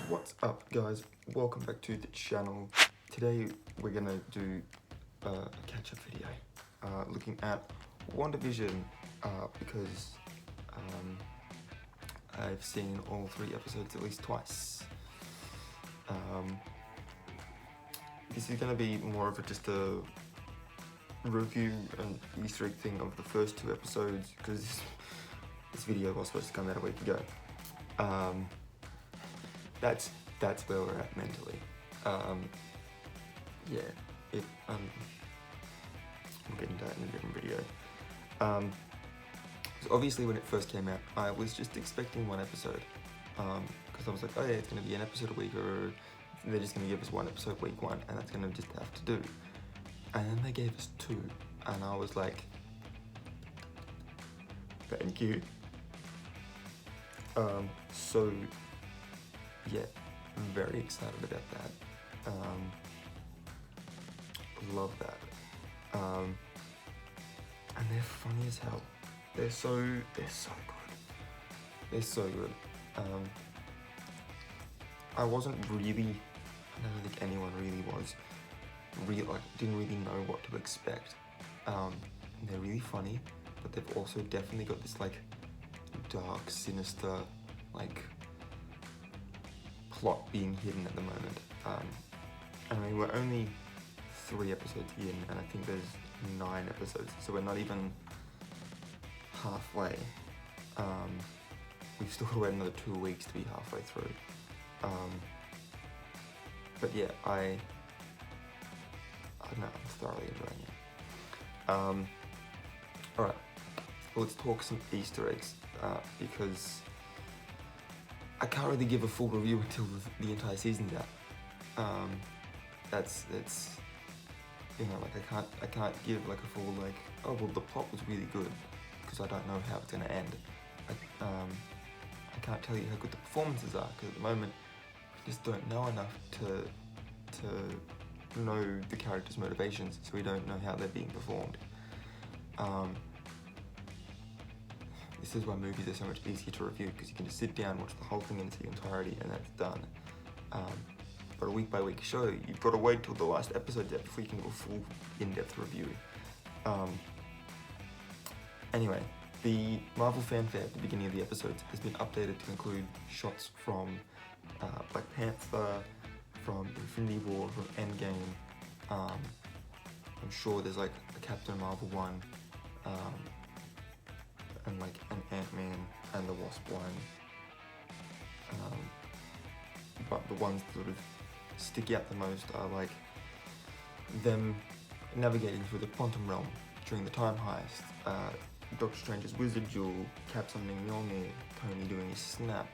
What's up, guys? Welcome back to the channel. Today we're gonna do a catch-up video looking at WandaVision because I've seen all 3 episodes at least twice. This is gonna be more of just a review and Easter egg thing of the first 2 episodes because this video was supposed to come out a week ago. That's where we're at mentally. Yeah, we'll get into that in a different video. So obviously when it first came out, I was just expecting 1 episode. Because I was like, oh yeah, it's gonna be an episode a week, or they're just gonna give us 1 episode week 1, and that's gonna just have to do. And then they gave us 2, and I was like, thank you. So yeah, I'm very excited about that. Love that. And they're funny as hell. They're so good. They're so good. I wasn't really, I don't think anyone really was, didn't really know what to expect. They're really funny, but they've also definitely got this like dark, sinister, like plot being hidden at the moment. I mean, we're only 3 episodes in, and I think there's 9 episodes, so we're not even halfway. We've still got to wait another 2 weeks to be halfway through. But yeah, I don't know, I'm thoroughly enjoying it. Alright, let's talk some Easter eggs, because I can't really give a full review until the entire season's out. That's you know, like I can't give like a full like, oh well, the plot was really good, because I don't know how it's gonna end. I can't tell you how good the performances are, because at the moment we just don't know enough to know the characters' motivations, so we don't know how they're being performed. This is why movies are so much easier to review, because you can just sit down, watch the whole thing in its entirety, and that's done. But a week-by-week show, you've got to wait till the last episode before you can do a full in-depth review. Anyway, the Marvel fanfare at the beginning of the episodes has been updated to include shots from Black Panther, from Infinity War, from Endgame. I'm sure there's like a Captain Marvel one, and like an Ant-Man and the Wasp one. But the ones that sort of stick out the most are like them navigating through the quantum realm during the time heist, Doctor Strange's wizard duel, Cap summoning Mjolnir, Tony doing his snap,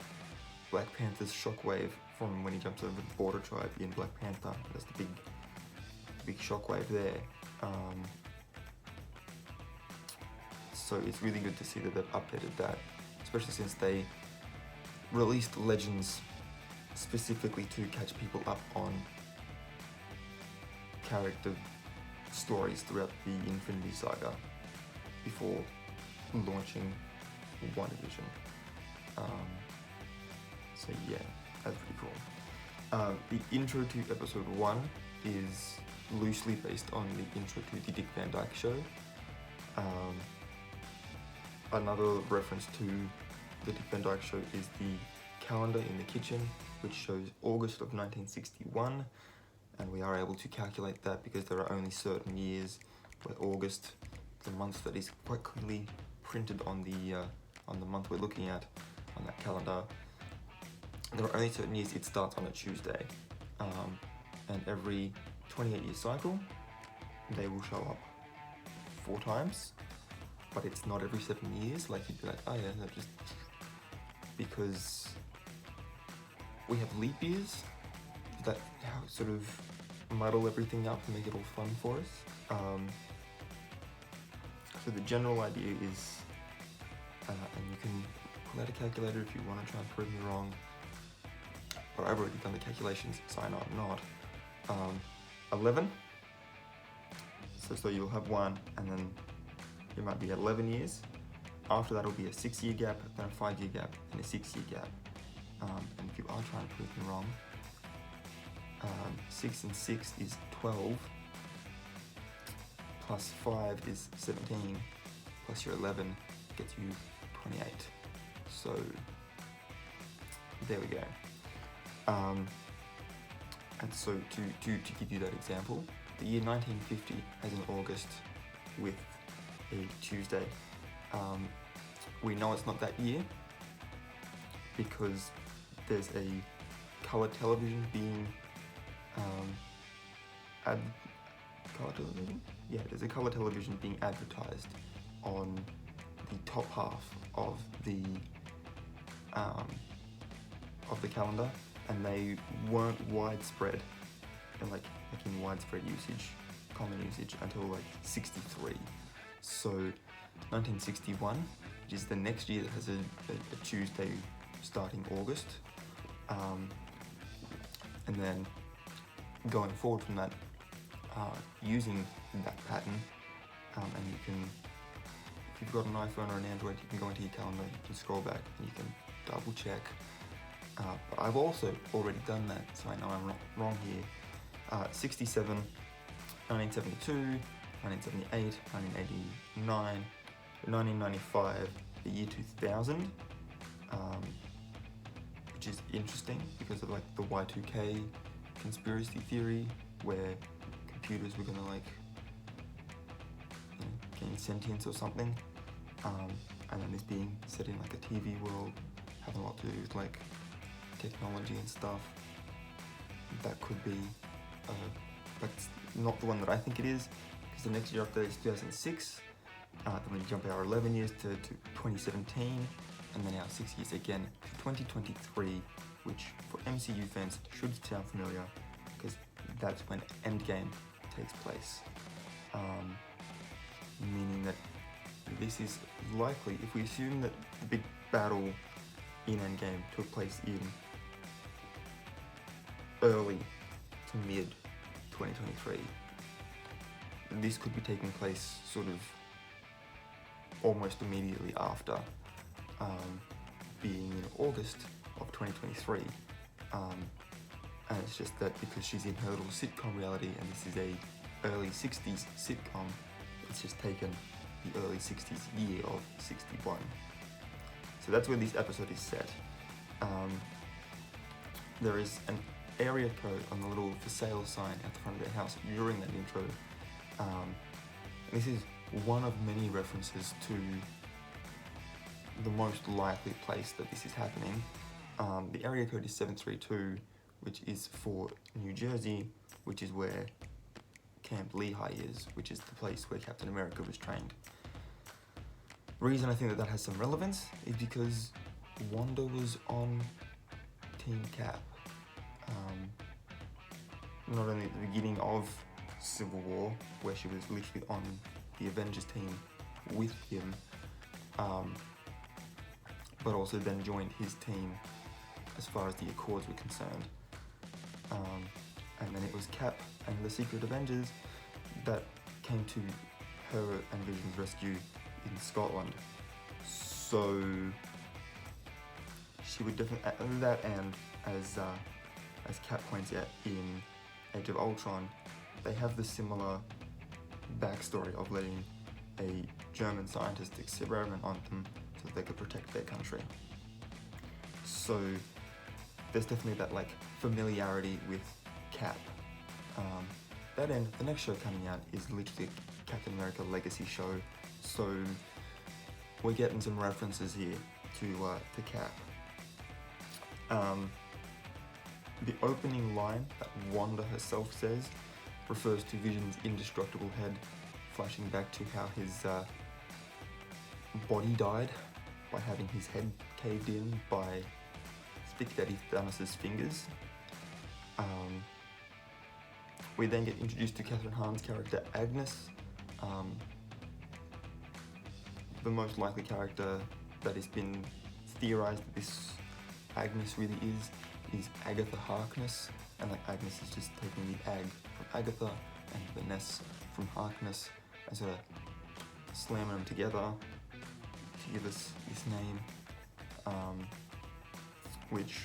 Black Panther's shockwave from when he jumps over the border tribe in Black Panther. That's the big shockwave there. So it's really good to see that they've updated that, especially since they released Legends specifically to catch people up on character stories throughout the Infinity Saga before launching WandaVision. So yeah, that's pretty cool. The intro to episode 1 is loosely based on the intro to the Dick Van Dyke Show. Another reference to the Dick Van Dyke Show is the calendar in the kitchen, which shows August of 1961, and we are able to calculate that because there are only certain years where August, the month that is quite clearly printed on the month we're looking at on that calendar, there are only certain years it starts on a Tuesday, and every 28-year cycle they will show up 4 times, but it's not every 7 years. Like you'd be like, oh yeah, no, just because we have leap years that sort of muddle everything up and make it all fun for us. So the general idea is, and you can pull out a calculator if you want to try and prove me wrong, but I've already done the calculations, so I know I'm not. 11, so you'll have 1, and then it might be 11 years. After that will be a 6-year gap, then a 5-year gap, and a 6-year gap. and if you are trying to prove me wrong, 6 and 6 is 12, plus 5 is 17, plus your 11 gets you 28. So there we go. And so to give you that example, the year 1950 has an August with a Tuesday. We know it's not that year because there's a colour television being colour television? Yeah, there's a colour television being advertised on the top half of the calendar, and they weren't widespread and like in widespread usage, common usage, until like 63. So 1961, which is the next year that has a Tuesday starting August, and then going forward from that, using that pattern, and you can, if you've got an iPhone or an Android, you can go into your calendar, you can scroll back, and you can double check. But I've also already done that, so I know I'm not wrong here. 67, 1972, 1978, 1989, 1995, the year 2000, which is interesting because of like the Y2K conspiracy theory, where computers were gonna like, you know, gain sentience or something, and then this being set in like a TV world, having a lot to do with like technology and stuff. That could be, but it's not the one that I think it is, because the next year after that is 2006, then we jump our 11 years to 2017, and then our 6 years again to 2023, which for MCU fans should sound familiar, because that's when Endgame takes place. Meaning that this is likely, if we assume that the big battle in Endgame took place in early to mid 2023, this could be taking place sort of almost immediately after, being in August of 2023, and it's just that because she's in her little sitcom reality, and this is a early 60s sitcom, it's just taken the early 60s year of 61. So that's where this episode is set. There is an area code on the little for sale sign at the front of their house during that intro. This is one of many references to the most likely place that this is happening. The area code is 732, which is for New Jersey, which is where Camp Lehigh is, which is the place where Captain America was trained. The reason I think that that has some relevance is because Wanda was on Team Cap. Not only at the beginning of Civil War, where she was literally on the Avengers team with him, but also then joined his team as far as the Accords were concerned. And then it was Cap and the Secret Avengers that came to her and Vision's rescue in Scotland. So she would definitely, that, and as Cap points out in Age of Ultron, they have the similar backstory of letting a German scientist experiment on them so that they could protect their country. So there's definitely that like familiarity with Cap. That end, the next show coming out is literally a Captain America Legacy show, so we're getting some references here to Cap. The opening line that Wanda herself says refers to Vision's indestructible head, flashing back to how his body died by having his head caved in by Big Daddy Thanos' fingers. We then get introduced to Catherine Hahn's character Agnes, the most likely character that has been theorized that this Agnes really is Agatha Harkness, and like Agnes is just taking the Ag from Agatha and the Ness from Harkness and sort of slamming them together to give us this name, which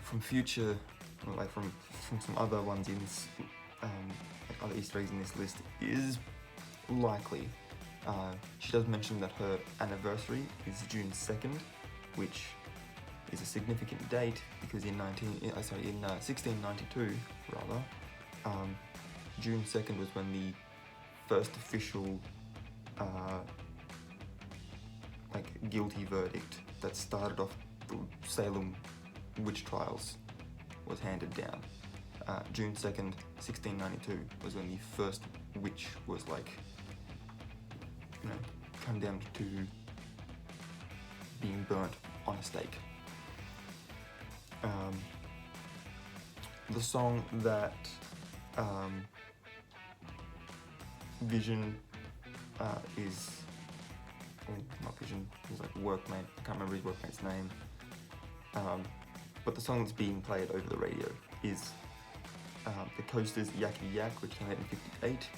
from future, like from some other ones in this, like other Easter eggs in this list, is likely. She does mention that her anniversary is June 2nd, which is a significant date because in 1692 rather, June 2nd was when the first official like guilty verdict that started off the Salem witch trials was handed down. June 2nd, 1692 was when the first witch was like, you know, condemned to being burnt on a stake. The song that Vision is, not Vision, he's like workmate, I can't remember his workmate's name, but the song that's being played over the radio is the Coasters' Yakety Yak, which came out in 58,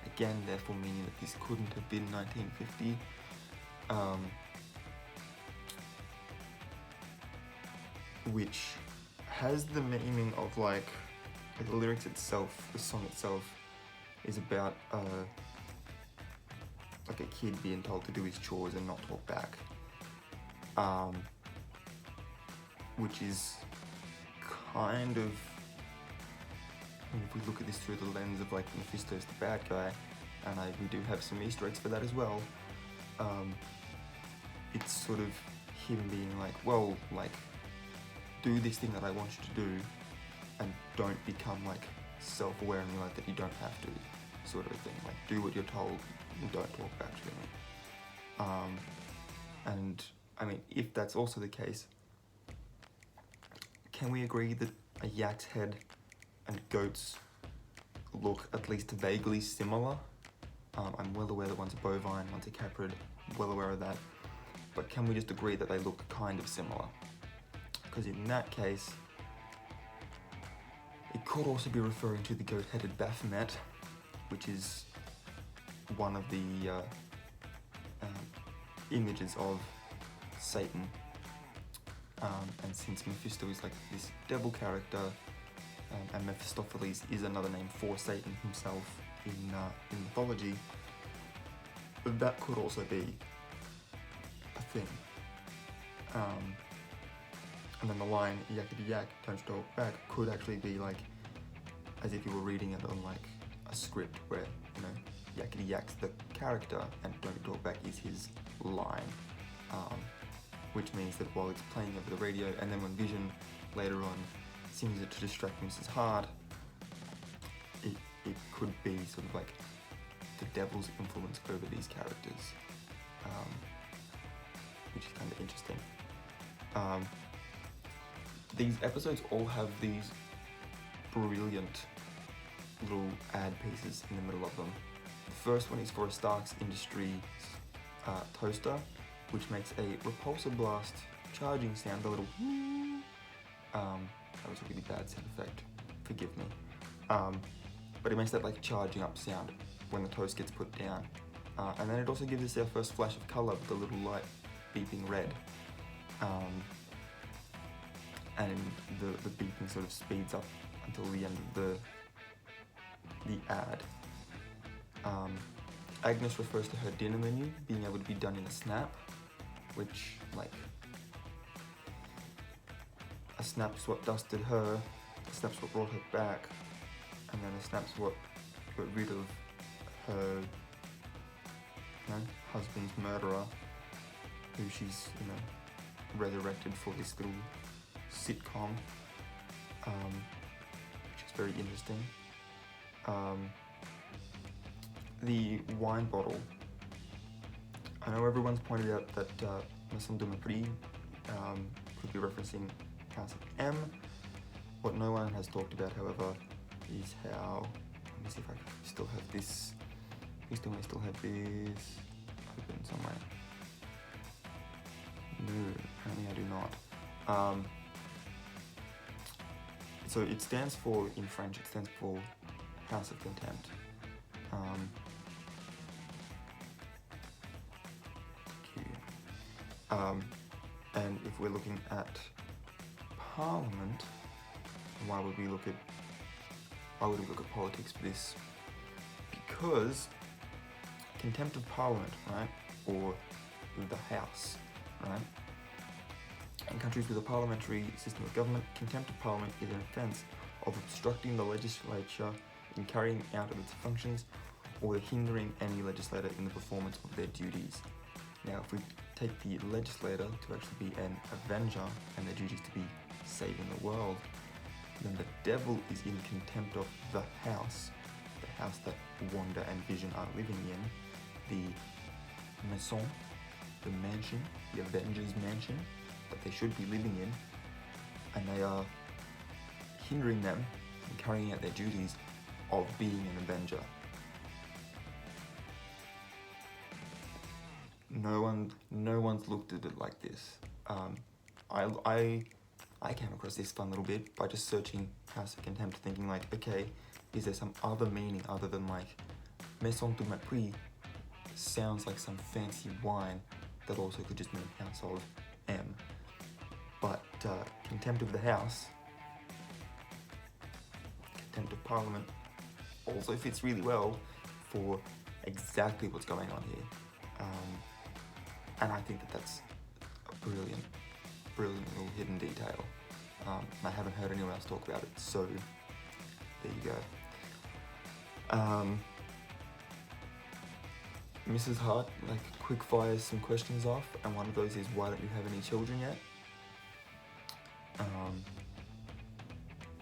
again therefore meaning that this couldn't have been 1950. Which has the meaning of like the lyrics itself, the song itself is about like a kid being told to do his chores and not talk back, which is kind of, I mean, if we look at this through the lens of like Mephisto's the bad guy, and we do have some Easter eggs for that as well, it's sort of him being like, well, like, do this thing that I want you to do and don't become like self-aware and realize that you don't have to, sort of a thing. Like, do what you're told and don't talk back to me. And I mean, if that's also the case, can we agree that a yak's head and goats look at least vaguely similar? I'm well aware that one's a bovine, one's a caprid, well aware of that, but can we just agree that they look kind of similar? Because in that case, it could also be referring to the goat-headed Baphomet, which is one of the images of Satan. And since Mephisto is like this devil character, and Mephistopheles is another name for Satan himself in mythology, that could also be a thing. And then the line, yakety yak, don't talk back, could actually be like, as if you were reading it on like a script where, you know, yakety yak's the character and don't talk back is his line. Which means that while it's playing over the radio, and then when Vision later on sings it to distract Mrs. Hart, it could be sort of like the devil's influence over these characters, which is kind of interesting. These episodes all have these brilliant little ad pieces in the middle of them. The first one is for a Stark's Industries toaster, which makes a repulsor blast charging sound, a little that was a really bad sound effect, forgive me. But it makes that like charging up sound when the toast gets put down. And then it also gives us our first flash of colour with the little light beeping red. And the beeping sort of speeds up until the end of the ad. Agnes refers to her dinner menu being able to be done in a snap, which, like, a snap's what dusted her, a snap's what brought her back, and then a snap's what got rid of her, you know, husband's murderer, who she's, you know, resurrected for this little sitcom, which is very interesting. The wine bottle. I know everyone's pointed out that Maison de Mépris could be referencing House of M. What no one has talked about, however, is how, let me see if I still have this, please tell me I still have this open somewhere. No, apparently I do not. So it stands for, in French, it stands for House of Contempt. And if we're looking at Parliament, And why would we look at politics for this? Because contempt of Parliament, right, or the House, right? In countries with a parliamentary system of government, contempt of Parliament is an offence of obstructing the legislature in carrying out of its functions or hindering any legislator in the performance of their duties. Now, if we take the legislator to actually be an avenger and their duties to be saving the world, then the devil is in contempt of the house that Wanda and Vision are living in, the maison, the mansion, the Avengers mansion that they should be living in, and they are hindering them from carrying out their duties of being an Avenger. No one's looked at it like this. I came across this fun little bit by just searching House of Contempt, thinking like, okay, is there some other meaning other than like Maison du Mépris sounds like some fancy wine that also could just mean household M. But contempt of the house, contempt of Parliament also fits really well for exactly what's going on here. And I think that's a brilliant little hidden detail. I haven't heard anyone else talk about it, so there you go. Mrs. Hart quick fires some questions off, and one of those is, why don't you have any children yet?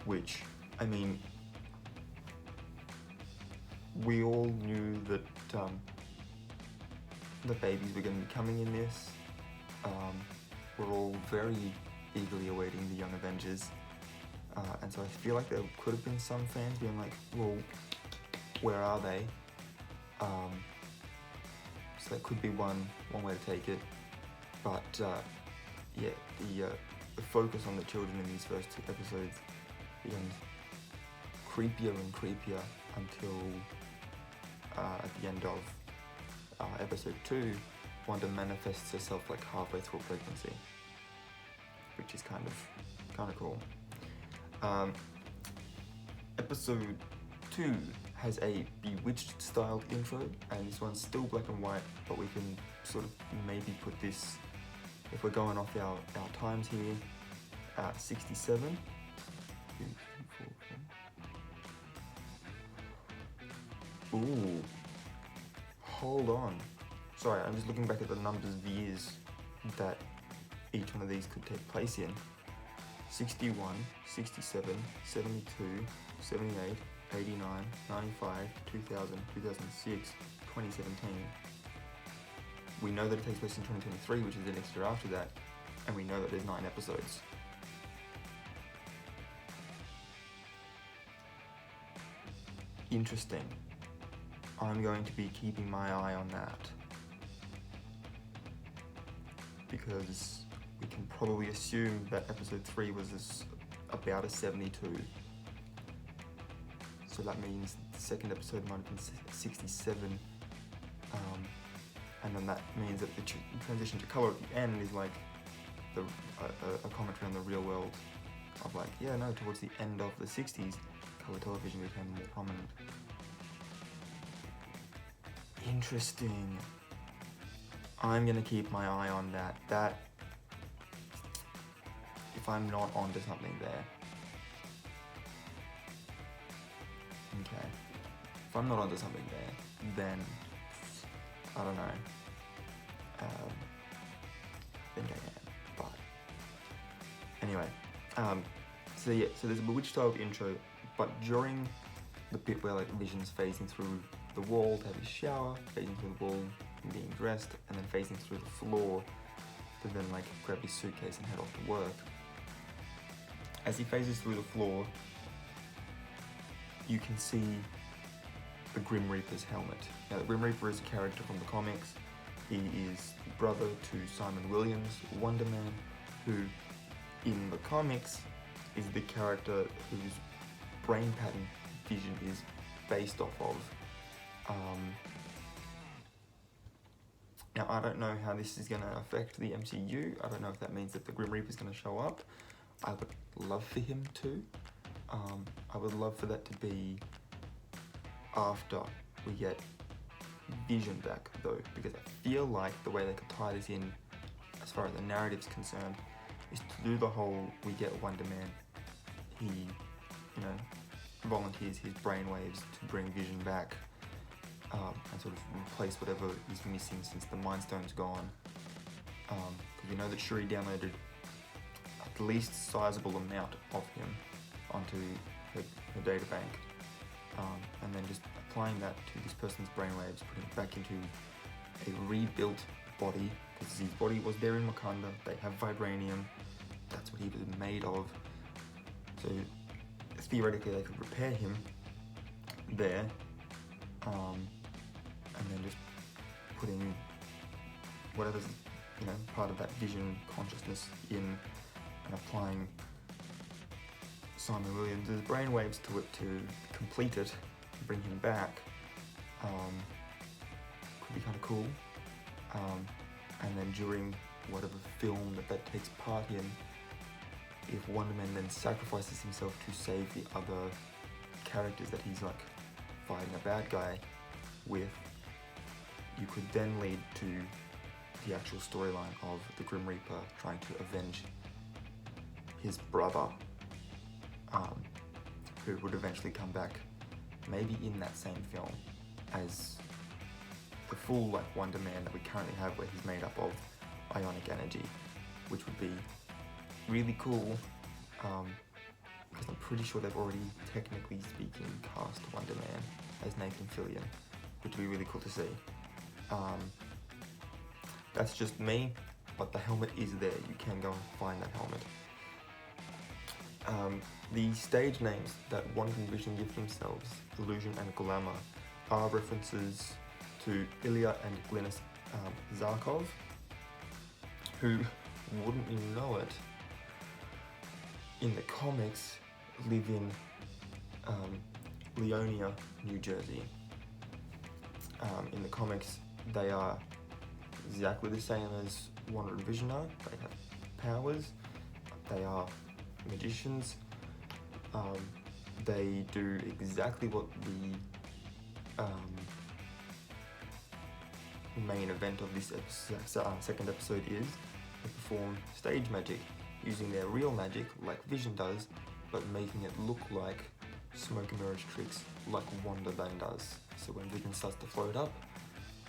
Which, I mean, we all knew that the babies were going to be coming in this. We're all very eagerly awaiting the Young Avengers, and so I feel like there could have been some fans being like, well, where are they? So that could be one way to take it, but yeah, the focus on the children in these first 2 episodes becomes creepier and creepier until at the end of episode 2, Wanda manifests herself halfway through pregnancy, which is kind of cool. Episode 2 has a Bewitched styled intro, and this one's still black and white, but we can sort of maybe put this, if we're going off our times here, 67. Ooh, hold on. Sorry, I'm just looking back at the numbers of years that each one of these could take place in. 61, 67, 72, 78, 89, 95, 2000, 2006, 2017. We know that it takes place in 2023, which is the next year after that, and we know that there's 9 episodes. Interesting. I'm going to be keeping my eye on that, because we can probably assume that episode 3 was about a 72. So that means the second episode might have been 67, and then that means that the transition to colour at the end is like a commentary on the real world of towards the end of the 60s, colour television became more prominent. Interesting. I'm gonna keep my eye on that. That, if I'm not onto something there. Okay. If I'm not onto something there, then I don't know. I think I am, but anyway. So there's a Bewitched style intro, but during the bit where Vision's phasing through the wall to have his shower, phasing through the wall and being dressed, and then phasing through the floor to then grab his suitcase and head off to work. As he phases through the floor, you can see the Grim Reaper's helmet. Now, the Grim Reaper is a character from the comics. He is brother to Simon Williams, Wonder Man, who in the comics is the character whose brain pattern Vision is based off of. Now, I don't know how this is going to affect the MCU. I don't know if that means that the Grim Reaper is going to show up. I would love for him to. I would love for that to be after we get Vision back though, because I feel like the way they could tie this in as far as the narrative's concerned is to do the whole we get Wonder Man, he, volunteers his brainwaves to bring Vision back, and sort of replace whatever is missing since the Mind Stone's gone. Because we know that Shuri downloaded at least sizable amount of him onto her data bank, and then just applying that to this person's brainwaves, putting it back into a rebuilt body, because his body was there in Wakanda, they have vibranium, that's what he was made of, so theoretically they could repair him there, and then just putting whatever's part of that Vision consciousness in and applying Simon Williams' brainwaves to it to complete it, bring him back, could be kind of cool. And then during whatever film that takes part in, if Wonder Man then sacrifices himself to save the other characters that he's like fighting a bad guy with, you could then lead to the actual storyline of the Grim Reaper trying to avenge his brother, who would eventually come back, maybe in that same film, as the full Wonder Man that we currently have, where he's made up of ionic energy, which would be really cool, because I'm pretty sure they've already, technically speaking, cast Wonder Man as Nathan Fillion, which would be really cool to see. That's just me, but the helmet is there. You can go and find that helmet. The stage names that Wanda and Vision give themselves, Illusion and Glamour, are references to Ilya and Glynis Zarkov, who, wouldn't you know it, in the comics live in Leonia, New Jersey. In the comics, they are exactly the same as Wanda and Vision are. They have powers, they are magicians, they do exactly what the main event of this second episode is. They perform stage magic using their real magic like Vision does, but making it look like smoke and mirrors tricks like Wanda then does. So when Vision starts to float up,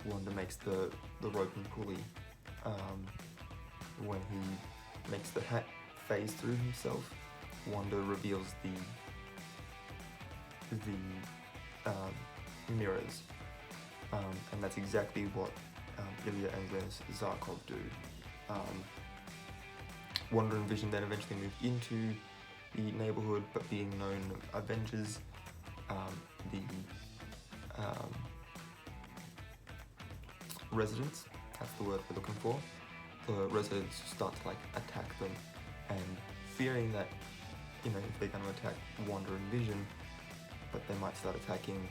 Wanda makes the rope and pulley. When he makes the hat phase through himself, Wanda reveals the mirrors, and that's exactly what Ilya and Glynis Zarkov do. Wanda and Vision then eventually move into the neighborhood, but being known Avengers, the residents, that's the word we're looking for, the residents start to attack them, and fearing that, if they're going to attack Wanda and Vision, but they might start attacking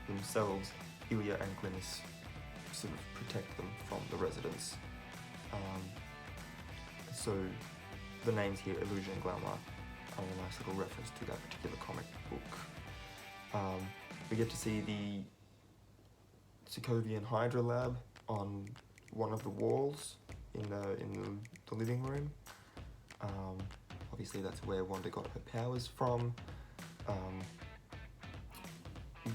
themselves, Ilya and Glynis sort of protect them from the residents. So the names here, Illusion and Glamour, are a nice little reference to that particular comic book. We get to see the Sokovian Hydra lab on one of the walls in the living room. Obviously that's where Wanda got her powers from.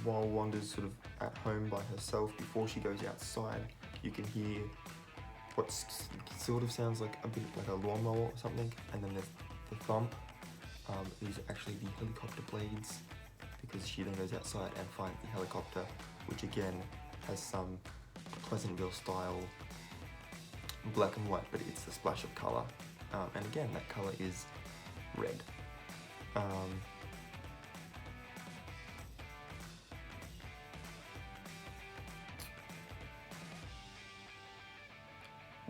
While Wanda's sort of at home by herself, before she goes outside, you can hear what sort of sounds like a bit like a lawnmower or something, and then there's the thump. These are actually the helicopter blades, because she then goes outside and finds the helicopter, which again has some Pleasantville style black and white, but it's a splash of colour, and again that colour is red.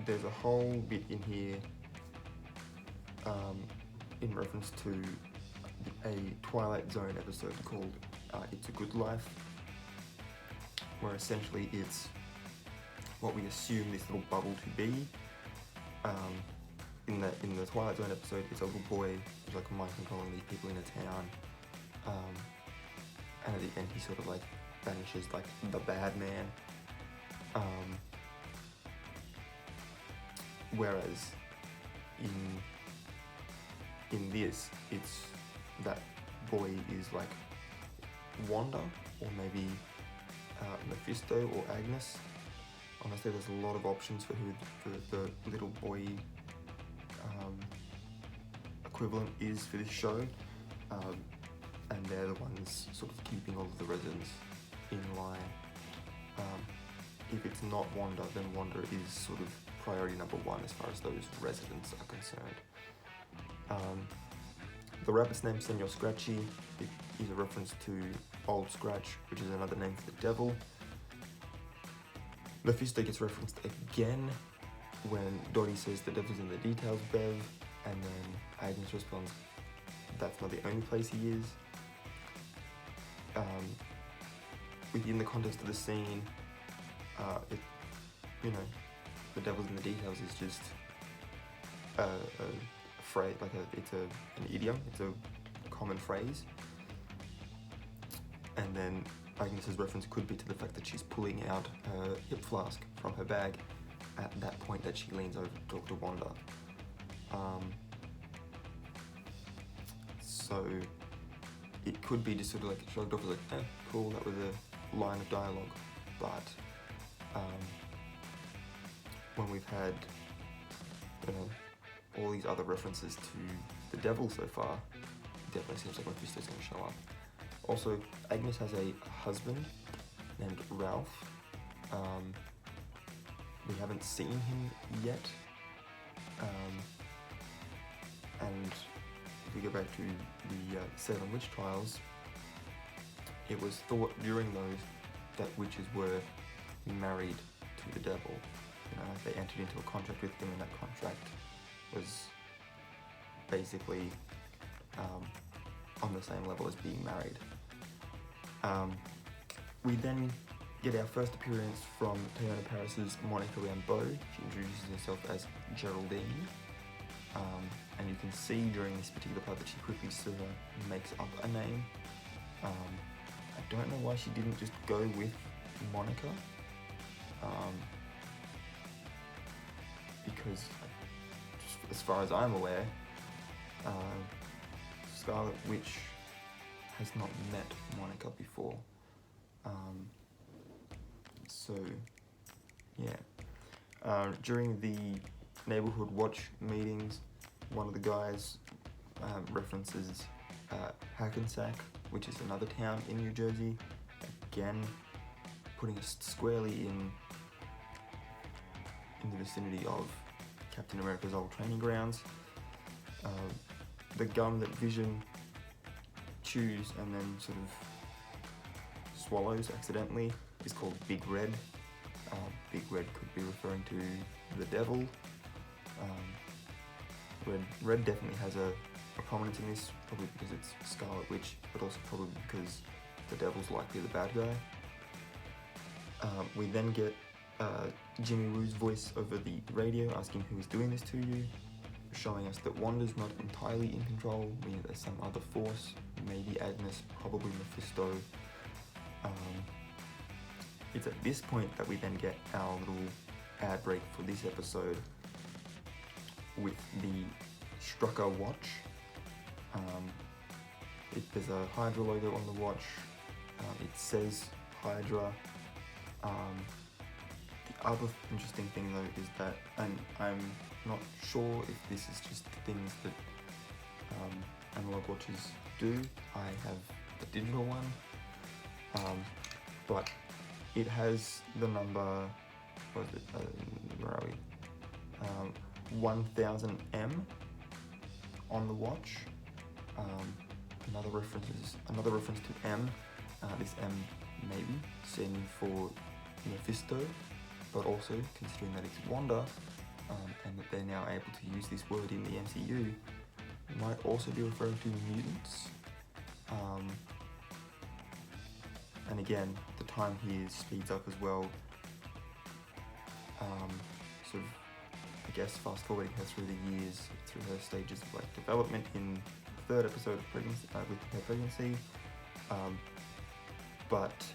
There's a whole bit in here in reference to a Twilight Zone episode called It's a Good Life, where essentially it's what we assume this little bubble to be. in the Twilight Zone episode, it's a little boy who's like mind controlling these people in a town, and at the end he sort of like banishes like the bad man. Whereas in this, it's that boy is like Wanda, or maybe Mephisto or Agnes. Honestly, there's a lot of options for who the little boy equivalent is for this show, and they're the ones sort of keeping all of the residents in line. If it's not Wanda, then Wanda is sort of priority number one as far as those residents are concerned. The rabbit's name, Senor Scratchy, it is a reference to Old Scratch, which is another name for the devil. Mephisto gets referenced again when Dottie says the devil's in the details, Bev, and then Agnes responds, that's not the only place he is. Within the context of the scene, the devil's in the details is just a phrase, like it's an idiom, it's a common phrase. And then Agnes's reference could be to the fact that she's pulling out her hip flask from her bag at that point that she leans over to talk to Wanda. So it could be just sort of like shrugged off as like, cool, that was a line of dialogue. But when we've had all these other references to the devil so far, it definitely seems like Mephisto's going to show up. Also, Agnes has a husband named Ralph. We haven't seen him yet. And if we go back to the Salem witch trials, it was thought during those that witches were married to the devil. They entered into a contract with him, and that contract was basically on the same level as being married. We then get our first appearance from Teyonah Parris's Monica Rambeau. She introduces herself as Geraldine, and you can see during this particular part that she quickly sort of makes up a name. I don't know why she didn't just go with Monica, because just as far as I'm aware, Scarlet Witch has not met Monica before. So, yeah. During the neighborhood watch meetings, one of the guys references Hackensack, which is another town in New Jersey, again putting us squarely in the vicinity of Captain America's old training grounds. The gum that Vision chews and then sort of swallows accidentally is called Big Red. Big Red could be referring to the devil. Red definitely has a prominence in this, probably because it's Scarlet Witch, but also probably because the devil's likely the bad guy. We then get Jimmy Woo's voice over the radio asking who is doing this to you, showing us that Wanda's not entirely in control, meaning there's some other force, maybe Agnes, probably Mephisto. It's at this point that we then get our little ad break for this episode with the Strucker watch. There's a Hydra logo on the watch. It says Hydra. The other interesting thing though is that, and I'm not sure if this is just things that analog watches do. I have a digital one, but it has the number, what is it, where are we, 1000M on the watch. Another reference to M, this M maybe standing for Mephisto, but also considering that it's Wanda, and that they're now able to use this word in the MCU, might also be referring to mutants. And again, the time here speeds up as well, sort of I guess fast forwarding her through the years, through her stages of like development in the third episode of pregnancy, with her pregnancy. But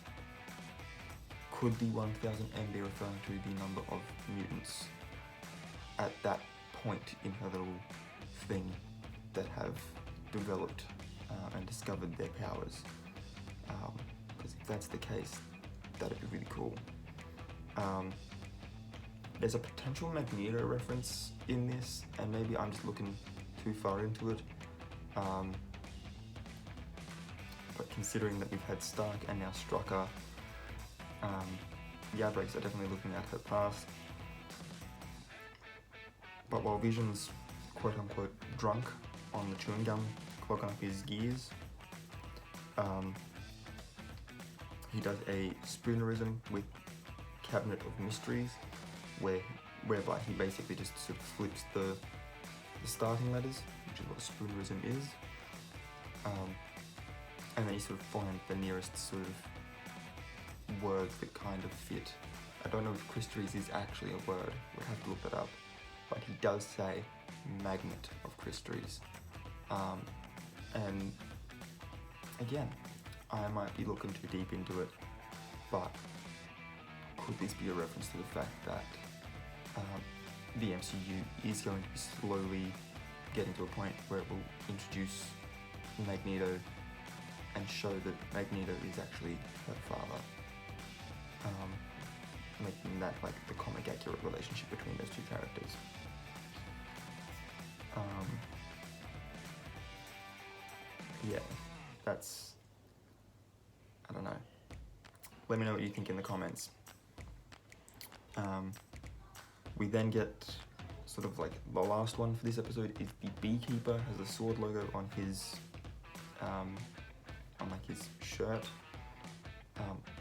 could the 1000M be referring to the number of mutants at that point in her little thing that have developed and discovered their powers? Because if that's the case, that'd be really cool. There's a potential Magneto reference in this, and maybe I'm just looking too far into it. But considering that we've had Stark and now Strucker, the outbreaks are definitely looking at her past. But while Vision's quote-unquote drunk on the chewing gum, clogging up his gears, he does a spoonerism with Cabinet of Mysteries, whereby he basically just sort of flips the starting letters, which is what spoonerism is, and then you sort of find the nearest sort of words that kind of fit. I don't know if Christries is actually a word, we'd have to look that up, but he does say Magnet of Christries. And again, I might be looking too deep into it, but could this be a reference to the fact that the MCU is going to be slowly getting to a point where it will introduce Magneto and show that Magneto is actually her father, making that like the comic accurate relationship between those two characters. Yeah, that's, I don't know. Let me know what you think in the comments. We then get sort of like the last one for this episode is the Beekeeper has a sword logo on his on like his shirt.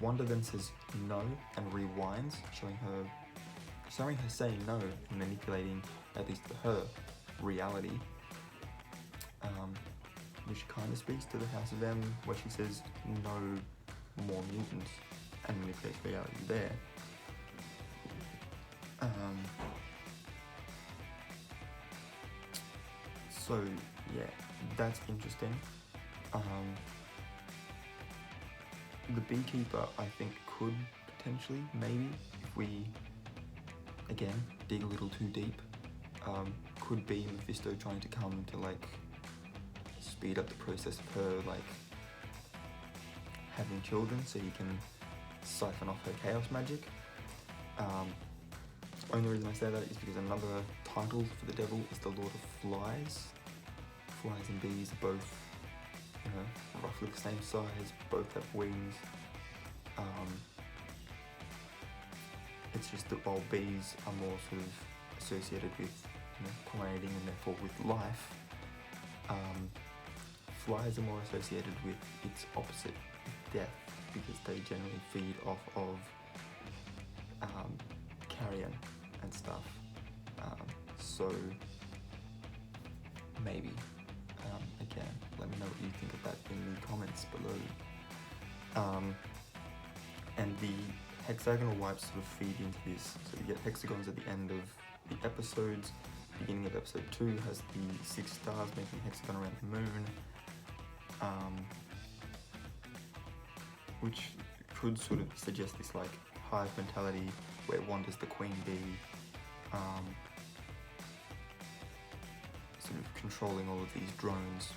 Wanda then says no and rewinds, showing her saying no and manipulating at least her reality, which kind of speaks to the House of M, where she says no more mutants and manipulates reality there. So yeah, that's interesting. The Beekeeper, I think, could potentially, maybe, if we, again, dig a little too deep, could be Mephisto trying to come to, like, speed up the process of her, like, having children so he can siphon off her chaos magic. Only reason I say that is because another title for the devil is the Lord of Flies. Flies and bees are both, you know, roughly the same size, both have wings. It's just that while bees are more sort of associated with, you know, pollinating and therefore with life, flies are more associated with its opposite, death, because they generally feed off of carrion and stuff. So maybe, again, let me know what you think of that in the comments below. And the hexagonal wipes sort of feed into this, so you get hexagons at the end of the episodes. Beginning of episode 2 has the 6 stars making a hexagon around the moon, which could sort of suggest this like hive mentality where Wanda's the queen bee, sort of controlling all of these drones.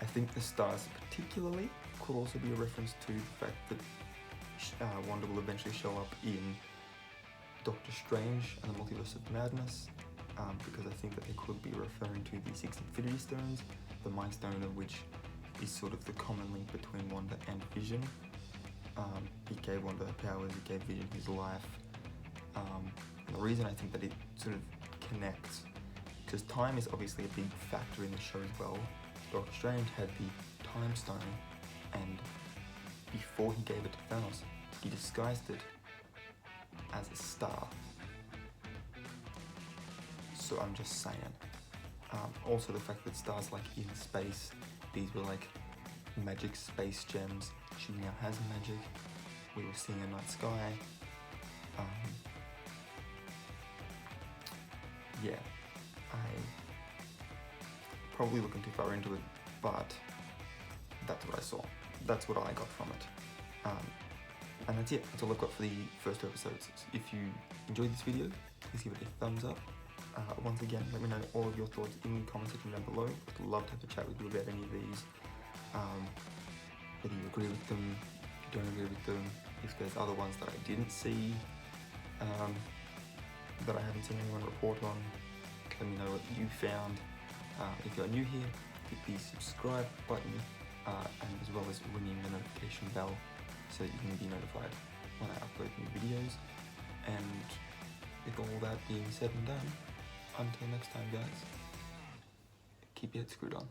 I think the stars particularly could also be a reference to the fact that Wanda will eventually show up in Doctor Strange and the Multiverse of Madness, because I think that they could be referring to the 6 Infinity Stones, the Mind Stone of which is sort of the common link between Wanda and Vision. It gave Wanda her powers, it gave Vision his life. And the reason I think that it sort of connects, because time is obviously a big factor in the show as well. Doctor Strange had the Time Stone, and before he gave it to Thanos, he disguised it as a star. So I'm just saying. Also the fact that stars like in space, these were like magic space gems. She now has magic. We were seeing a night sky. yeah, I probably looking too far into it, but that's what I saw. That's what I got from it. And that's it. That's all I've got for the first two episodes. If you enjoyed this video, please give it a thumbs up. Once again, let me know all of your thoughts in the comment section down below. I'd love to have a chat with you about any of these. Whether you agree with them, if you don't agree with them, if there's other ones that I didn't see, that I haven't seen anyone report on, let me know what you found. If you're new here, hit the subscribe button, and as well as ringing the notification bell so that you can be notified when I upload new videos. And with all that being said and done, until next time guys, keep your head screwed on.